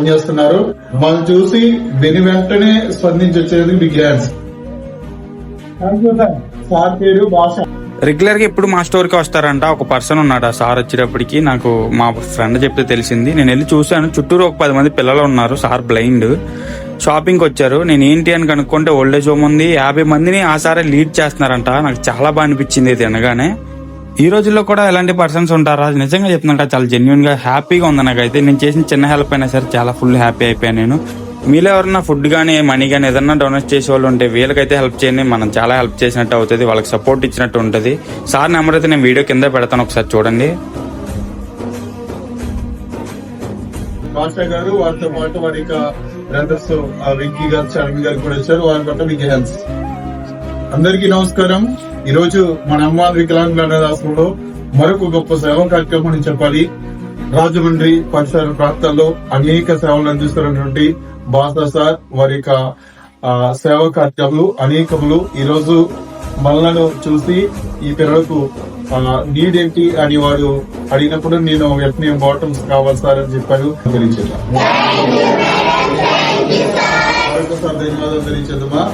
చేస్తున్నారు. మనం చూసి వెను వెంటనే స్పందించి వచ్చేది బిగ్ హ్యాండ్స్. సార్ పేరు భాష. రెగ్యులర్ గా ఎప్పుడు మా స్టోర్ కి వస్తారంట. ఒక పర్సన్ ఉన్నాడు. ఆ సార్ వచ్చేటప్పటికి నాకు మా ఫ్రెండ్ చెప్తే తెలిసింది. నేను వెళ్ళి చూశాను. చుట్టూరు ఒక 10 మంది పిల్లలు ఉన్నారు. సార్ బ్లైండ్ షాపింగ్ వచ్చారు. నేను ఏంటి అని కనుక్కుంటే ఓల్డేజ్ హోమ్ ఉంది. 50 మందిని ఆ సారే లీడ్ చేస్తున్నారంట. నాకు చాలా బాగా అనిపించింది ఇది అనగానే. ఈ రోజుల్లో కూడా ఎలాంటి పర్సన్స్ ఉంటారా? నిజంగా చెప్తున్నా, చాలా జెన్యున్ గా హ్యాపీగా ఉంది నాకైతే. నేను చేసిన చిన్న హెల్ప్ అయినా సరే చాలా ఫుల్ హ్యాపీ అయిపోయాను నేను. మీలో ఎవరన్నా ఫుడ్ గానీ మనీ గానీ ఏదన్నా డొనేట్ చేసే వాళ్ళు ఉంటే వీళ్ళకైతే హెల్ప్ చేయండి. మనం చాలా హెల్ప్ చేసినట్టు అవుతుంది, వాళ్ళకి సపోర్ట్ ఇచ్చినట్టు ఉంటుంది. సార్ నెంబర్ అయితే నేను వీడియో కింద పెడతాను, ఒకసారి చూడండి. మాస్టర్ గారు వారితో పాటు వారి బ్రదర్స్ వెంకీ గారు, చార్మి గారు కూడా వచ్చారు. వారి పట్ల బిగ్ హ్యాండ్స్. అందరికీ నమస్కారం. ఈ రోజు మన అమ్మ వికలాంగుల అనాథాశ్రమంలో మరొక గొప్ప సేవా కార్యక్రమం అని చెప్పాలి. రాజమండ్రి పరిసర ప్రాంతాల్లో అనేక సేవలు అందిస్తున్నటువంటి బాసా సార్ వారి సేవా కార్యక్రమాలు అనేకములు. ఈ రోజు మనలను చూసి ఈ పిల్లలకు నీడ్ ఏంటి అని వాడు అడిగినప్పుడు నేను వెంటనే బాటమ్స్ కావాలి సార్ అని చెప్పాను. తెలియచేద్దాం. ధన్యవాదాలు తెలియచేద్దామా.